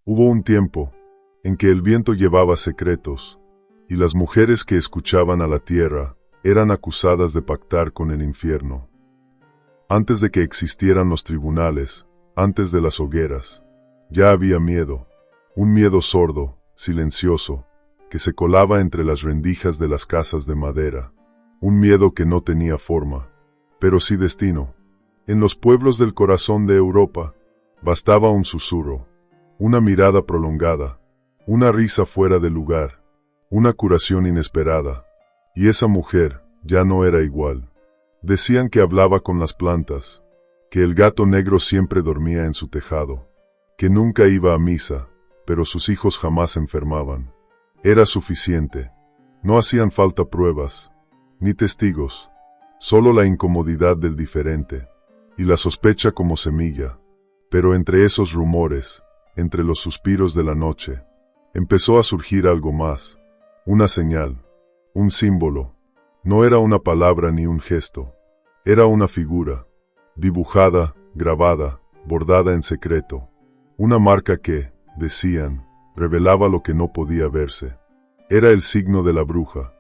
Hubo un tiempo en que el viento llevaba secretos, y las mujeres que escuchaban a la tierra eran acusadas de pactar con el infierno. Antes de que existieran los tribunales, antes de las hogueras, ya había miedo, un miedo sordo, silencioso, que se colaba entre las rendijas de las casas de madera, un miedo que no tenía forma, pero sí destino. En los pueblos del corazón de Europa, bastaba un susurro, una mirada prolongada, una risa fuera de lugar, una curación inesperada, y esa mujer ya no era igual. Decían que hablaba con las plantas, que el gato negro siempre dormía en su tejado, que nunca iba a misa, pero sus hijos jamás enfermaban. Era suficiente. No hacían falta pruebas, ni testigos, solo la incomodidad del diferente, y la sospecha como semilla. Pero entre esos rumores, entre los suspiros de la noche, empezó a surgir algo más, una señal, un símbolo. No era una palabra ni un gesto, era una figura, dibujada, grabada, bordada en secreto, una marca que, decían, revelaba lo que no podía verse. Era el signo de la bruja.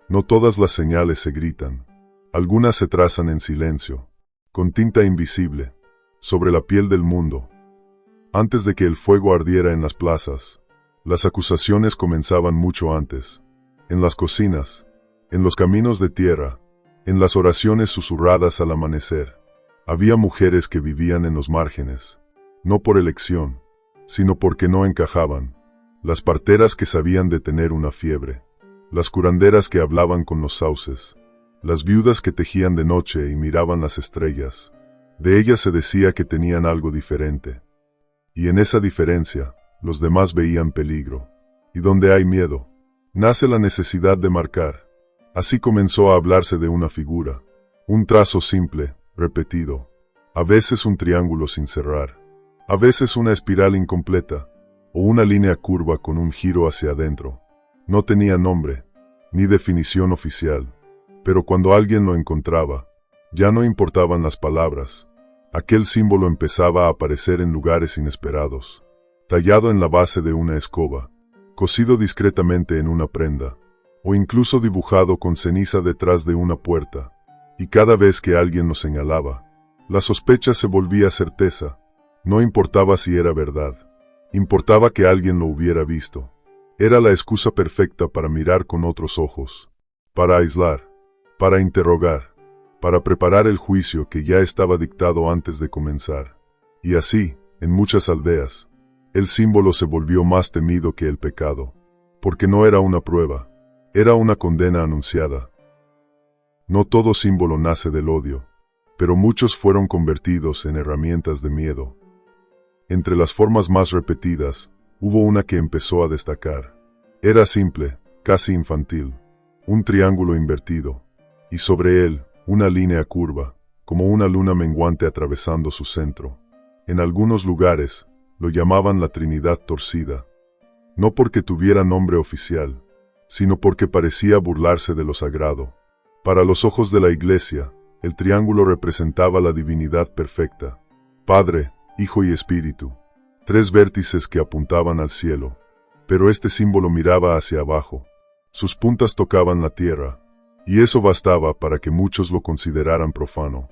No todas las señales se gritan, algunas se trazan en silencio, con tinta invisible, sobre la piel del mundo. Antes de que el fuego ardiera en las plazas, las acusaciones comenzaban mucho antes, en las cocinas, en los caminos de tierra, en las oraciones susurradas al amanecer. Había mujeres que vivían en los márgenes, no por elección, sino porque no encajaban, las parteras que sabían detener una fiebre, las curanderas que hablaban con los sauces, las viudas que tejían de noche y miraban las estrellas. De ellas se decía que tenían algo diferente. Y en esa diferencia, los demás veían peligro. Y donde hay miedo, nace la necesidad de marcar. Así comenzó a hablarse de una figura, un trazo simple, repetido, a veces un triángulo sin cerrar, a veces una espiral incompleta, o una línea curva con un giro hacia adentro. No tenía nombre, ni definición oficial, pero cuando alguien lo encontraba, ya no importaban las palabras. Aquel símbolo empezaba a aparecer en lugares inesperados, tallado en la base de una escoba, cosido discretamente en una prenda, o incluso dibujado con ceniza detrás de una puerta, y cada vez que alguien lo señalaba, la sospecha se volvía certeza. No importaba si era verdad, importaba que alguien lo hubiera visto. Era la excusa perfecta para mirar con otros ojos, para aislar, para interrogar, para preparar el juicio que ya estaba dictado antes de comenzar. Y así, en muchas aldeas, el símbolo se volvió más temido que el pecado, porque no era una prueba, era una condena anunciada. No todo símbolo nace del odio, pero muchos fueron convertidos en herramientas de miedo. Entre las formas más repetidas, hubo una que empezó a destacar. Era simple, casi infantil, un triángulo invertido, y sobre él, una línea curva, como una luna menguante atravesando su centro. En algunos lugares, lo llamaban la Trinidad torcida, no porque tuviera nombre oficial, sino porque parecía burlarse de lo sagrado. Para los ojos de la Iglesia, el triángulo representaba la divinidad perfecta, Padre, Hijo y Espíritu, tres vértices que apuntaban al cielo, pero este símbolo miraba hacia abajo, sus puntas tocaban la tierra, y eso bastaba para que muchos lo consideraran profano.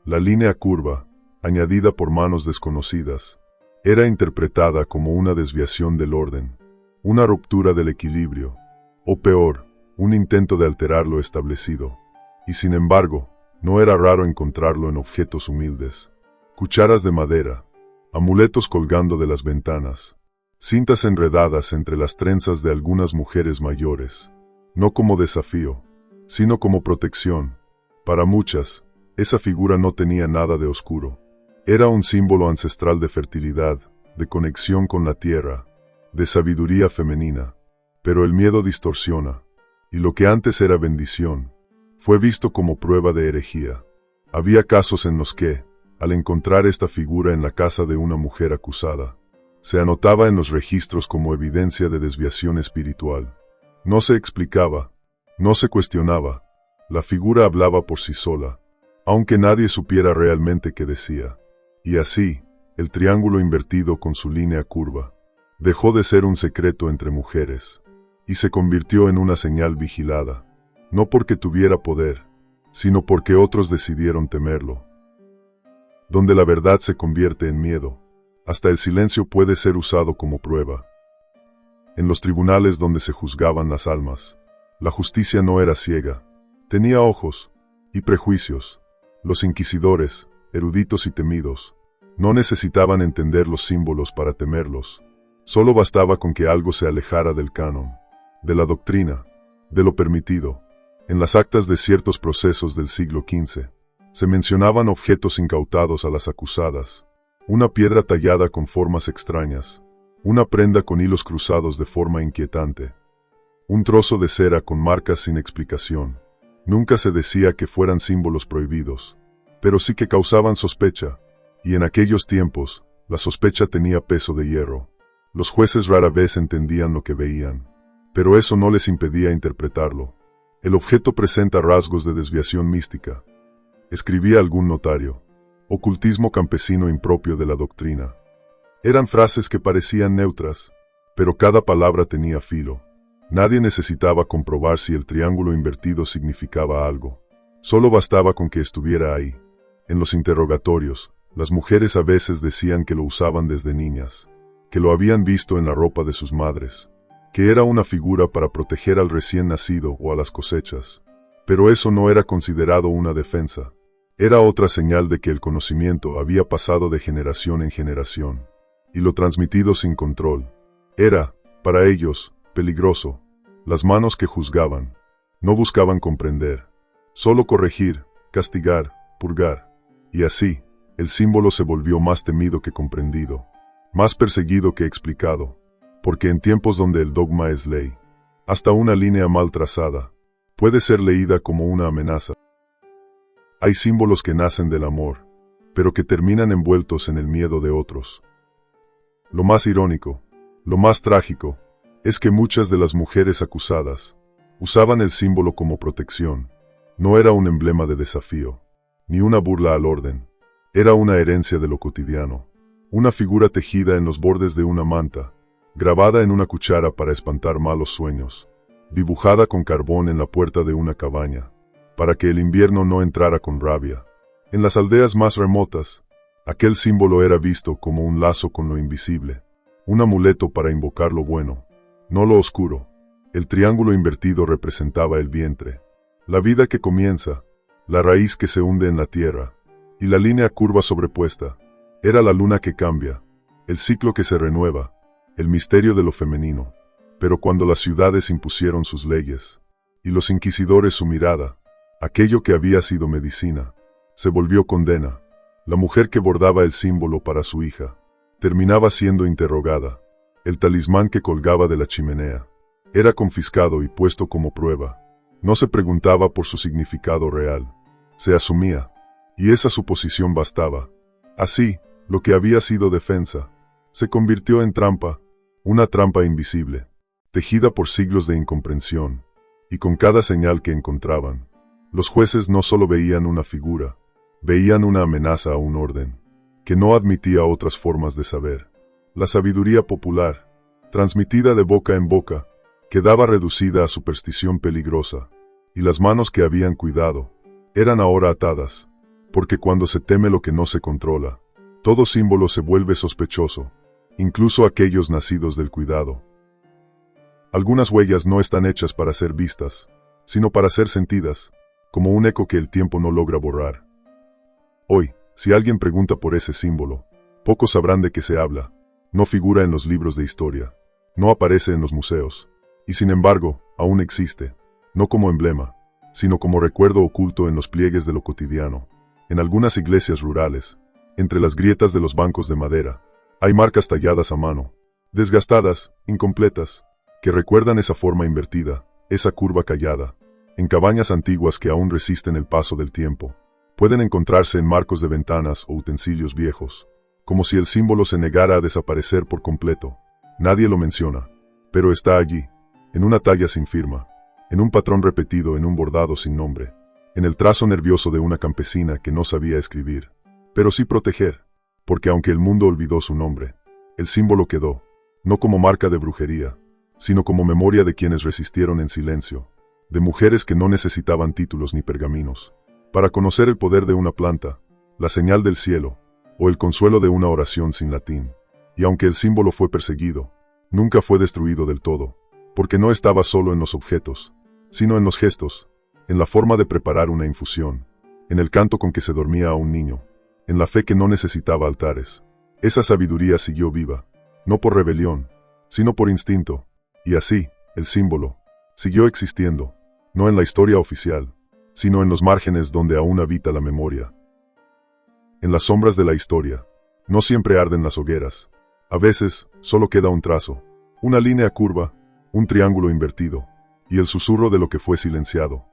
La línea curva, añadida por manos desconocidas, era interpretada como una desviación del orden, una ruptura del equilibrio, o peor, un intento de alterar lo establecido. Y sin embargo, no era raro encontrarlo en objetos humildes, cucharas de madera, amuletos colgando de las ventanas, cintas enredadas entre las trenzas de algunas mujeres mayores, no como desafío, sino como protección. Para muchas, esa figura no tenía nada de oscuro. Era un símbolo ancestral de fertilidad, de conexión con la tierra, de sabiduría femenina. Pero el miedo distorsiona, y lo que antes era bendición, fue visto como prueba de herejía. Había casos en los que, al encontrar esta figura en la casa de una mujer acusada, se anotaba en los registros como evidencia de desviación espiritual. No se explicaba, no se cuestionaba, la figura hablaba por sí sola, aunque nadie supiera realmente qué decía. Y así, el triángulo invertido con su línea curva, dejó de ser un secreto entre mujeres y se convirtió en una señal vigilada, no porque tuviera poder, sino porque otros decidieron temerlo. Donde la verdad se convierte en miedo, hasta el silencio puede ser usado como prueba. En los tribunales donde se juzgaban las almas, la justicia no era ciega, tenía ojos y prejuicios. Los inquisidores, eruditos y temidos, no necesitaban entender los símbolos para temerlos. Solo bastaba con que algo se alejara del canon, de la doctrina, de lo permitido. En las actas de ciertos procesos del siglo XV, se mencionaban objetos incautados a las acusadas, una piedra tallada con formas extrañas, una prenda con hilos cruzados de forma inquietante, un trozo de cera con marcas sin explicación. Nunca se decía que fueran símbolos prohibidos, pero sí que causaban sospecha, y en aquellos tiempos, la sospecha tenía peso de hierro. Los jueces rara vez entendían lo que veían, pero eso no les impedía interpretarlo. El objeto presenta rasgos de desviación mística, escribía algún notario, ocultismo campesino impropio de la doctrina. Eran frases que parecían neutras, pero cada palabra tenía filo. Nadie necesitaba comprobar si el triángulo invertido significaba algo. Solo bastaba con que estuviera ahí. En los interrogatorios, las mujeres a veces decían que lo usaban desde niñas, que lo habían visto en la ropa de sus madres, que era una figura para proteger al recién nacido o a las cosechas. Pero eso no era considerado una defensa. Era otra señal de que el conocimiento había pasado de generación en generación, y lo transmitido sin control. Era, para ellos, peligroso. Las manos que juzgaban no buscaban comprender, solo corregir, castigar, purgar. Y así, el símbolo se volvió más temido que comprendido, más perseguido que explicado, porque en tiempos donde el dogma es ley, hasta una línea mal trazada puede ser leída como una amenaza. Hay símbolos que nacen del amor, pero que terminan envueltos en el miedo de otros. Lo más irónico, lo más trágico, es que muchas de las mujeres acusadas usaban el símbolo como protección. No era un emblema de desafío, ni una burla al orden. Era una herencia de lo cotidiano, una figura tejida en los bordes de una manta, grabada en una cuchara para espantar malos sueños, dibujada con carbón en la puerta de una cabaña, para que el invierno no entrara con rabia. En las aldeas más remotas, aquel símbolo era visto como un lazo con lo invisible, un amuleto para invocar lo bueno, no lo oscuro. El triángulo invertido representaba el vientre, la vida que comienza, la raíz que se hunde en la tierra, y la línea curva sobrepuesta era la luna que cambia, el ciclo que se renueva, el misterio de lo femenino. Pero cuando las ciudades impusieron sus leyes, y los inquisidores su mirada, aquello que había sido medicina se volvió condena. La mujer que bordaba el símbolo para su hija terminaba siendo interrogada. El talismán que colgaba de la chimenea era confiscado y puesto como prueba. No se preguntaba por su significado real, se asumía, y esa suposición bastaba. Así, lo que había sido defensa se convirtió en trampa, una trampa invisible, tejida por siglos de incomprensión, y con cada señal que encontraban, los jueces no solo veían una figura, veían una amenaza a un orden, que no admitía otras formas de saber. La sabiduría popular, transmitida de boca en boca, quedaba reducida a superstición peligrosa, y las manos que habían cuidado eran ahora atadas, porque cuando se teme lo que no se controla, todo símbolo se vuelve sospechoso, incluso aquellos nacidos del cuidado. Algunas huellas no están hechas para ser vistas, sino para ser sentidas, como un eco que el tiempo no logra borrar. Hoy, si alguien pregunta por ese símbolo, pocos sabrán de qué se habla. No figura en los libros de historia, no aparece en los museos, y sin embargo, aún existe, no como emblema, sino como recuerdo oculto en los pliegues de lo cotidiano. En algunas iglesias rurales, entre las grietas de los bancos de madera, hay marcas talladas a mano, desgastadas, incompletas, que recuerdan esa forma invertida, esa curva callada. En cabañas antiguas que aún resisten el paso del tiempo, pueden encontrarse en marcos de ventanas o utensilios viejos, como si el símbolo se negara a desaparecer por completo. Nadie lo menciona, pero está allí, en una talla sin firma, en un patrón repetido en un bordado sin nombre, en el trazo nervioso de una campesina que no sabía escribir, pero sí proteger, porque aunque el mundo olvidó su nombre, el símbolo quedó, no como marca de brujería, sino como memoria de quienes resistieron en silencio, de mujeres que no necesitaban títulos ni pergaminos, para conocer el poder de una planta, la señal del cielo, o el consuelo de una oración sin latín. Y aunque el símbolo fue perseguido, nunca fue destruido del todo, porque no estaba solo en los objetos, sino en los gestos, en la forma de preparar una infusión, en el canto con que se dormía a un niño, en la fe que no necesitaba altares. Esa sabiduría siguió viva, no por rebelión, sino por instinto, y así, el símbolo, siguió existiendo, no en la historia oficial, sino en los márgenes donde aún habita la memoria. En las sombras de la historia, no siempre arden las hogueras, a veces, solo queda un trazo, una línea curva, un triángulo invertido, y el susurro de lo que fue silenciado.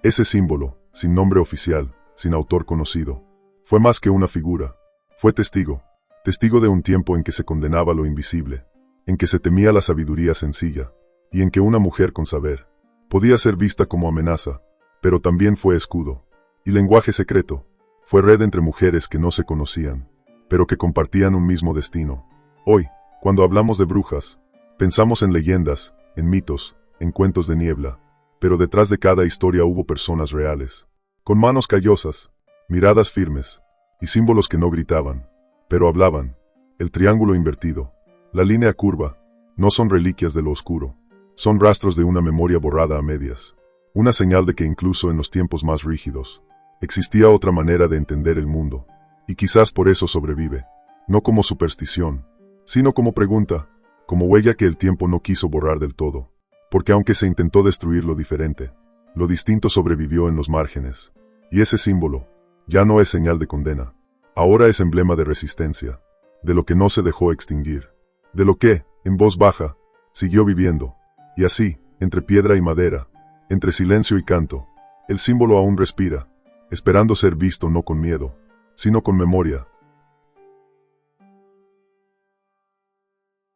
Ese símbolo, sin nombre oficial, sin autor conocido, fue más que una figura, fue testigo, testigo de un tiempo en que se condenaba lo invisible, en que se temía la sabiduría sencilla, y en que una mujer con saber podía ser vista como amenaza, pero también fue escudo, y lenguaje secreto, fue red entre mujeres que no se conocían, pero que compartían un mismo destino. Hoy, cuando hablamos de brujas, pensamos en leyendas, en mitos, en cuentos de niebla, pero detrás de cada historia hubo personas reales, con manos callosas, miradas firmes, y símbolos que no gritaban, pero hablaban. El triángulo invertido, la línea curva, no son reliquias de lo oscuro, son rastros de una memoria borrada a medias, una señal de que incluso en los tiempos más rígidos, existía otra manera de entender el mundo, y quizás por eso sobrevive, no como superstición, sino como pregunta, como huella que el tiempo no quiso borrar del todo, porque aunque se intentó destruir lo diferente, lo distinto sobrevivió en los márgenes, y ese símbolo, ya no es señal de condena, ahora es emblema de resistencia, de lo que no se dejó extinguir, de lo que, en voz baja, siguió viviendo, y así, entre piedra y madera, entre silencio y canto, el símbolo aún respira, esperando ser visto no con miedo, sino con memoria,